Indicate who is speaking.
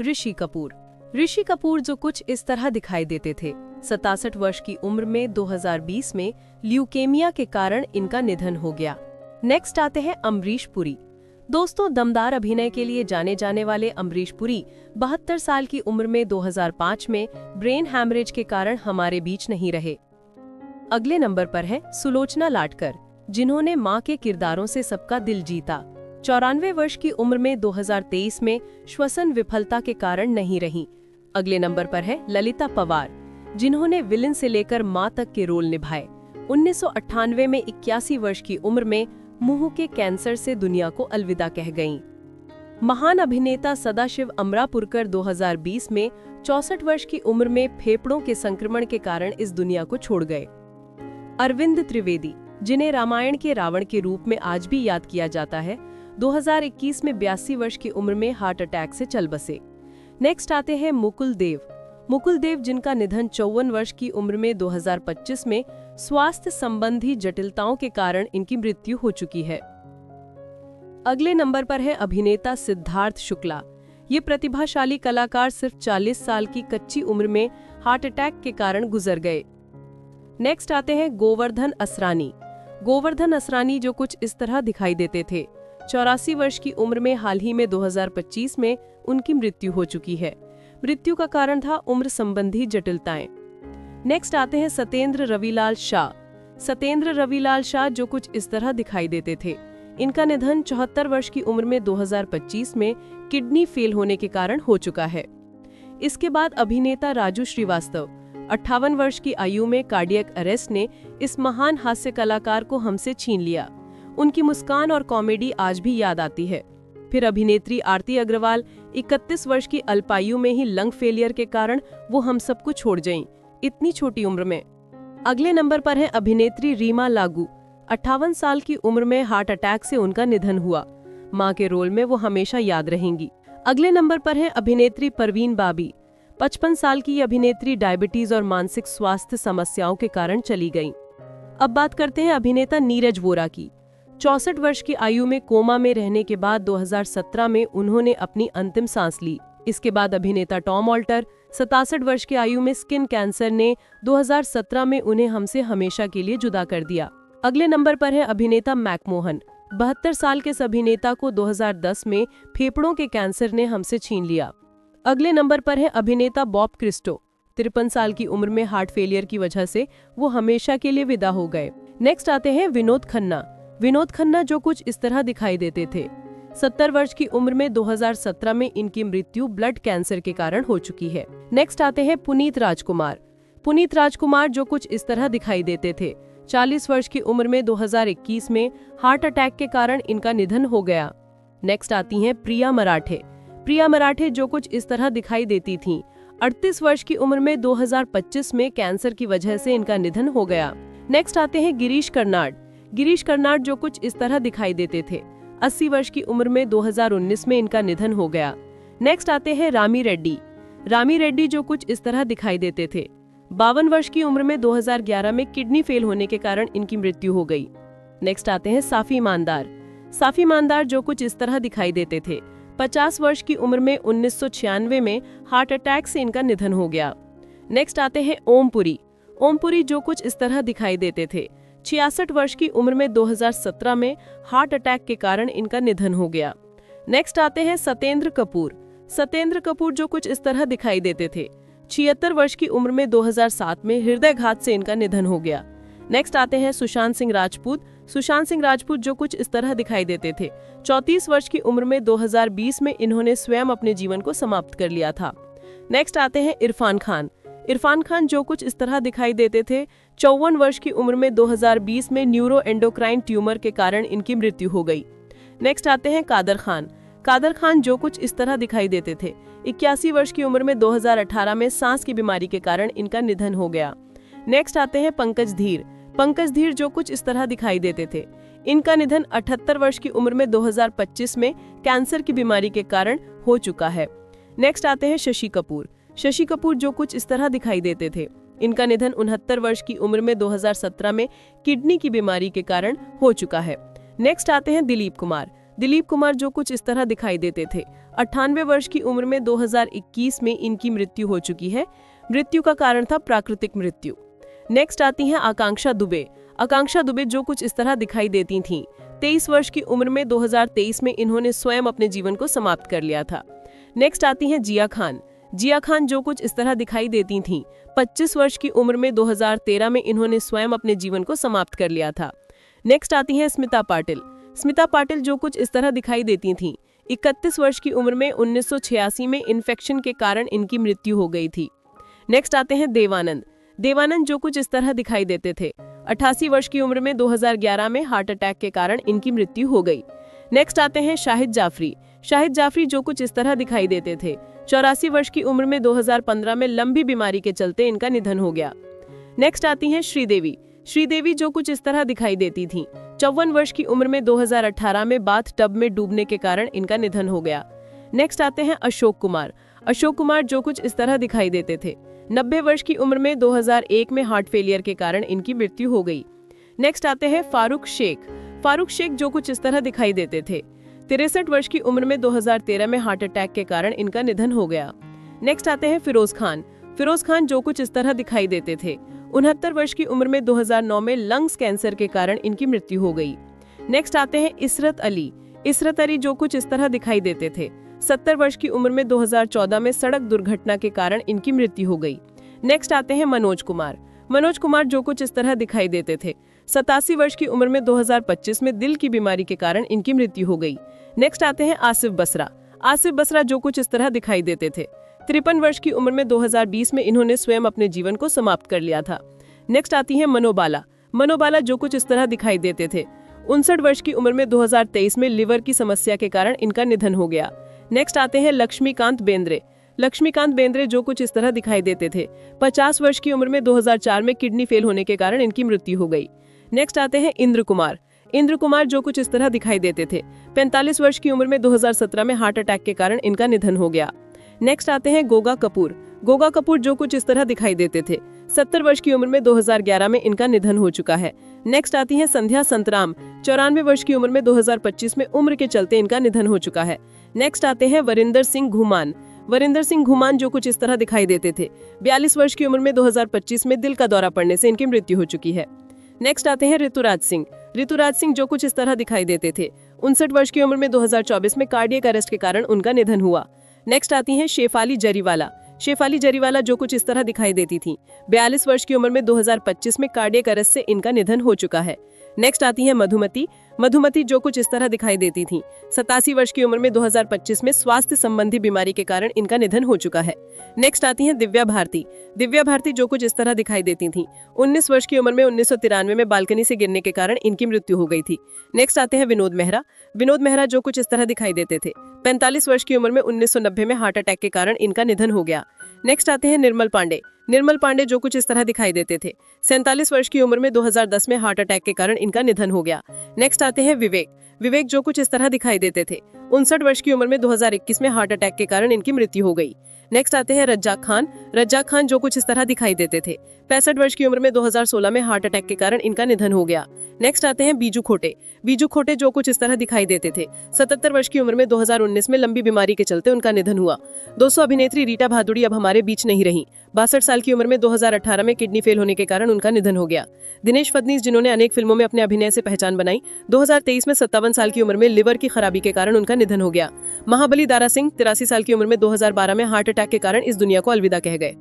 Speaker 1: ऋषि कपूर। ऋषि कपूर जो कुछ इस तरह दिखाई देते थे। 67 वर्ष की उम्र में 2020 में ल्यूकेमिया के कारण इनका निधन हो गया। नेक्स्ट आते हैं अमरीश पुरी। दोस्तों, दमदार अभिनय के लिए जाने जाने वाले अमरीश पुरी 72 साल की उम्र में 2005 में ब्रेन हैमरेज के कारण हमारे बीच नहीं रहे। अगले नंबर पर है सुलोचना लाटकर, जिन्होंने मां के किरदारों से सबका दिल जीता। 94 वर्ष की उम्र में 2023 में श्वसन विफलता के कारण नहीं रहीं। अगले नंबर पर है ललिता पवार, जिन्होंने विलन से लेकर मां तक के रोल निभाए। 1998 में 81 वर्ष की उम्र में मुंह के कैंसर से दुनिया को अलविदा कह गईं। महान अभिनेता सदाशिव अमरापुरकर 2020 में 64 वर्ष की उम्र में फेफड़ों के संक्रमण के कारण इस दुनिया को छोड़ गए। अरविंद त्रिवेदी, जिन्हें रामायण के रावण के रूप में आज भी याद किया जाता है, 2021 में 82 वर्ष की उम्र में हार्ट अटैक से चल बसे। नेक्स्ट आते हैं मुकुल देव। मुकुल देव, जिनका निधन 54 वर्ष की उम्र में 2025 में स्वास्थ्य संबंधी जटिलताओं के कारण इनकी मृत्यु हो चुकी है। अगले नंबर पर है अभिनेता सिद्धार्थ शुक्ला। ये प्रतिभाशाली कलाकार सिर्फ 40 साल की कच्ची उम्र में हार्ट अटैक के कारण गुजर गए। नेक्स्ट आते हैं गोवर्धन असरानी। गोवर्धन असरानी जो कुछ इस तरह दिखाई देते थे। 84 वर्ष की उम्र में हाल ही में 2025 में उनकी मृत्यु हो चुकी है। मृत्यु का कारण था उम्र संबंधी जटिलताएं। नेक्स्ट आते हैं सत्येंद्र रविलाल शाह। सत्येंद्र रविलाल शाह जो कुछ इस तरह दिखाई देते थे। इनका निधन 74 वर्ष की उम्र में 2025 में किडनी फेल होने के कारण हो चुका है। इसके बाद अभिनेता राजू श्रीवास्तव, 58 वर्ष की आयु में कार्डियक अरेस्ट ने इस महान हास्य कलाकार को हमसे छीन लिया। उनकी मुस्कान और कॉमेडी आज भी याद आती है। फिर अभिनेत्री आरती अग्रवाल, 31 वर्ष की अल्पायु में ही लंग फेलियर के कारण वो हम सबको छोड़ गईं, इतनी छोटी उम्र में। अगले नंबर पर है अभिनेत्री रीमा लागू। 58 साल की उम्र में हार्ट अटैक से उनका निधन हुआ। मां के रोल में वो हमेशा याद रहेंगी। अगले नंबर पर है अभिनेत्री परवीन बाबी। 55 साल की अभिनेत्री डायबिटीज और मानसिक स्वास्थ्य समस्याओं के कारण चली गईं। अब बात करते हैं अभिनेता नीरज वोरा की। 64 वर्ष की आयु में कोमा में रहने के बाद 2017 में उन्होंने अपनी अंतिम सांस ली। इसके बाद अभिनेता टॉम ऑल्टर, 67 वर्ष की आयु में स्किन कैंसर ने 2017 में उन्हें हमसे हमेशा के लिए जुदा कर दिया। अगले नंबर पर है अभिनेता मैकमोहन। 72 साल के इस अभिनेता को 2010 में फेफड़ों के कैंसर ने हमसे छीन लिया। अगले नंबर पर है अभिनेता बॉब क्रिस्टो। 53 साल की उम्र में हार्ट फेलियर की वजह से वो हमेशा के लिए विदा हो गए। नेक्स्ट आते हैं विनोद खन्ना। विनोद खन्ना जो कुछ इस तरह दिखाई देते थे। 70 वर्ष की उम्र में 2017 में इनकी मृत्यु ब्लड कैंसर के कारण हो चुकी है। नेक्स्ट आते हैं पुनीत राजकुमार। पुनीत राजकुमार जो कुछ इस तरह दिखाई देते थे। 40 वर्ष की उम्र में 2021 में हार्ट अटैक के कारण इनका निधन हो गया। नेक्स्ट आती हैं प्रिया मराठे। प्रिया मराठे जो कुछ इस तरह दिखाई देती थीं। 38 वर्ष की उम्र में 2025 में कैंसर की वजह से इनका निधन हो गया। नेक्स्ट आते हैं गिरीश कर्नाड। गिरीश कर्नाड जो कुछ इस तरह दिखाई देते थे। 80 वर्ष की उम्र में 2019 में इनका निधन हो गया। नेक्स्ट आते हैं रामी रेड्डी। रामी रेड्डी जो कुछ इस तरह दिखाई देते थे। 52 वर्ष की उम्र में 2011 में किडनी फेल होने के कारण इनकी मृत्यु हो गई। नेक्स्ट आते हैं साफी ईमानदार। साफी ईमानदार जो कुछ इस तरह दिखाई देते थे। 50 वर्ष की उम्र में 1996 में हार्ट अटैक से इनका निधन हो गया। नेक्स्ट आते हैं ओम पुरी। ओम पुरी जो कुछ इस तरह दिखाई देते थे। 66 वर्ष की उम्र में 2017 में हार्ट अटैक के कारण इनका निधन हो गया। नेक्स्ट आते हैं सत्येंद्र कपूर। सत्येंद्र कपूर जो कुछ इस तरह दिखाई देते थे। 76 वर्ष की उम्र में 2007 में हृदयघात से इनका निधन हो गया। नेक्स्ट आते हैं सुशांत सिंह राजपूत। सुशांत सिंह राजपूत जो कुछ इस तरह दिखाई देते थे। 34 वर्ष की उम्र में 2020 में इन्होंने स्वयं अपने जीवन को समाप्त कर लिया था। नेक्स्ट आते हैं इरफान खान। इरफान खान जो कुछ इस तरह दिखाई देते थे। 54 वर्ष की उम्र में 2020 में न्यूरो एंडोक्राइन ट्यूमर के कारण इनकी मृत्यु हो गई। नेक्स्ट आते हैं कादर खान। कादर खान जो कुछ इस तरह दिखाई देते थे। 81 वर्ष की उम्र में 2018 में सांस की बीमारी के कारण इनका निधन हो गया। नेक्स्ट आते हैं पंकज धीर। पंकज धीर जो कुछ इस तरह दिखाई देते थे। इनका निधन 78 वर्ष की उम्र में 2025 में कैंसर की बीमारी के कारण हो चुका है। नेक्स्ट आते हैं शशि कपूर। शशि कपूर जो कुछ इस तरह दिखाई देते थे। इनका निधन 69 वर्ष की उम्र में 2017 में किडनी की बीमारी के कारण हो चुका है। नेक्स्ट आते हैं दिलीप कुमार। दिलीप कुमार जो कुछ इस तरह दिखाई देते थे। 98 वर्ष की उम्र में 2021 में इनकी मृत्यु हो चुकी है। मृत्यु का कारण था प्राकृतिक मृत्यु। नेक्स्ट आती हैं आकांक्षा दुबे। आकांक्षा दुबे जो कुछ इस तरह दिखाई देती थीं। 23 वर्ष की उम्र में 2023 में इन्होंने स्वयं अपने जीवन को समाप्त कर लिया था। नेक्स्ट आती हैं जिया खान। जिया खान जो कुछ इस तरह दिखाई देती थीं। 25 वर्ष की उम्र में 2013 में इन्होंने स्वयं अपने जीवन को समाप्त कर लिया था। नेक्स्ट आती हैं स्मिता पाटिल। स्मिता पाटिल जो कुछ इस तरह दिखाई देती थीं। 31 वर्ष की उम्र में 1986 में इन्फेक्शन के कारण इनकी मृत्यु हो गई थी। नेक्स्ट आते हैं देवानंद। देवानंद जो कुछ इस तरह दिखाई देते थे। 88 वर्ष की उम्र में 2011 में हार्ट अटैक के कारण इनकी मृत्यु हो गई। नेक्स्ट आते हैं शाहिद जाफरी। शाहिद जाफरी जो कुछ इस तरह दिखाई देते थे। 84 वर्ष की उम्र में 2015 में लंबी बीमारी के चलते इनका निधन हो गया। नेक्स्ट आती हैं श्रीदेवी। श्रीदेवी जो कुछ इस तरह दिखाई देती थीं। 54 वर्ष की उम्र में 2018 में बाथ टब में डूबने के कारण इनका निधन हो गया। नेक्स्ट आते हैं अशोक कुमार। अशोक कुमार जो कुछ इस तरह दिखाई देते थे। 90 वर्ष की उम्र में 2001 में हार्ट फेलियर के कारण इनकी मृत्यु हो गई। नेक्स्ट आते हैं फारूक शेख। फारूक शेख जो कुछ इस तरह दिखाई देते थे। 63 वर्ष की उम्र में 2013 में हार्ट अटैक के कारण इनका निधन हो गया। नेक्स्ट आते हैं फिरोज खान। फिरोज खान जो कुछ इस तरह दिखाई देते थे। 69 वर्ष की उम्र में 2009 में लंग्स कैंसर के कारण इनकी मृत्यु हो गई। नेक्स्ट आते हैं इशरत अली। इशरत अली जो कुछ इस तरह दिखाई देते थे। 70 वर्ष की उम्र में 2014 में सड़क दुर्घटना के कारण इनकी मृत्यु हो गई। नेक्स्ट आते हैं मनोज कुमार। मनोज कुमार जो कुछ इस तरह दिखाई देते थे। 87 वर्ष की उम्र में 2025 में दिल की बीमारी के कारण इनकी मृत्यु हो गई। नेक्स्ट आते हैं आसिफ बसरा। आसिफ बसरा जो कुछ इस तरह दिखाई देते थे। 53 वर्ष की उम्र में 2020 में इन्होंने स्वयं अपने जीवन को समाप्त कर लिया था। नेक्स्ट आती है मनोबाला। मनोबाला जो कुछ इस तरह दिखाई देते थे। 59 वर्ष की उम्र में 2023 में लिवर की समस्या के कारण इनका निधन हो गया। नेक्स्ट आते हैं लक्ष्मीकांत बेंद्रे। लक्ष्मीकांत बेंद्रे जो कुछ इस तरह दिखाई देते थे। 50 वर्ष की उम्र में 2004 में किडनी फेल होने के कारण इनकी मृत्यु हो गई। नेक्स्ट आते हैं इंद्र कुमार। इंद्र कुमार जो कुछ इस तरह दिखाई देते थे। 45 वर्ष की उम्र में 2017 में हार्ट अटैक के कारण इनका निधन हो गया। नेक्स्ट आते हैं गोगा कपूर। गोगा कपूर जो कुछ इस तरह दिखाई देते थे। 70 वर्ष की उम्र में 2011 में इनका निधन हो चुका है। नेक्स्ट आती है संध्या संतराम। 94 वर्ष की उम्र में 2025 में उम्र के चलते इनका निधन हो चुका है। नेक्स्ट आते हैं वरिंदर सिंह घुमान। वरिंदर सिंह घुमान जो कुछ इस तरह दिखाई देते थे। 42 वर्ष की उम्र में 2025 में दिल का दौरा पड़ने से इनकी मृत्यु हो चुकी है। नेक्स्ट आते हैं ऋतुराज सिंह। ऋतुराज सिंह जो कुछ इस तरह दिखाई देते थे। 59 वर्ष की उम्र में 2024 में कार्डियक अरेस्ट के कारण उनका निधन हुआ। नेक्स्ट आती हैं शेफाली जरीवाला। शेफाली जरीवाला जो कुछ इस तरह दिखाई देती थी। 42 वर्ष की उम्र में 2025 में कार्डियक अरेस्ट से इनका निधन हो चुका है। नेक्स्ट आती है मधुमती। मधुमती जो कुछ इस तरह दिखाई देती थी। 87 वर्ष की उम्र में 2025 में स्वास्थ्य संबंधी बीमारी के कारण इनका निधन हो चुका है। नेक्स्ट आती हैं दिव्या भारती। दिव्या भारती जो कुछ इस तरह दिखाई देती थी। 19 वर्ष की उम्र में 1993 में बालकनी से गिरने के कारण इनकी मृत्यु हो गई थी। नेक्स्ट आते हैं विनोद मेहरा। विनोद मेहरा जो कुछ इस तरह दिखाई देते थे। 45 वर्ष की उम्र में 1990 में हार्ट अटैक के कारण इनका निधन हो गया। नेक्स्ट आते हैं निर्मल पांडे। निर्मल पांडे जो कुछ इस तरह दिखाई देते थे। 47 वर्ष की उम्र में 2010 में हार्ट अटैक के कारण इनका निधन हो गया। नेक्स्ट आते हैं विवेक। विवेक जो कुछ इस तरह दिखाई देते थे। 59 वर्ष की उम्र में 2021 में हार्ट अटैक के कारण इनकी मृत्यु हो गई। नेक्स्ट आते हैं रज्जाक खान। रज्जाक खान जो कुछ इस तरह दिखाई देते थे। 65 वर्ष की उम्र में 2016 में हार्ट अटैक के कारण इनका निधन हो गया। नेक्स्ट आते हैं बीजू खोटे। बीजू खोटे जो कुछ इस तरह दिखाई देते थे। 77 वर्ष की उम्र में 2019 में लंबी बीमारी के चलते उनका निधन हुआ। दोस्तों, अभिनेत्री रीटा भादुड़ी अब हमारे बीच नहीं रही। 62 साल की उम्र में 2018 में किडनी फेल होने के कारण उनका निधन हो गया। दिनेश फडनीस जिन्होंने अनेक फिल्मों में अपने अभिनय से पहचान बनाई, 2023 में 57 साल की उम्र में लिवर की खराबी के कारण उनका निधन हो गया। महाबली दारा सिंह 83 साल की उम्र में 2012 में हार्ट अटैक के कारण इस दुनिया को अलविदा कह गए।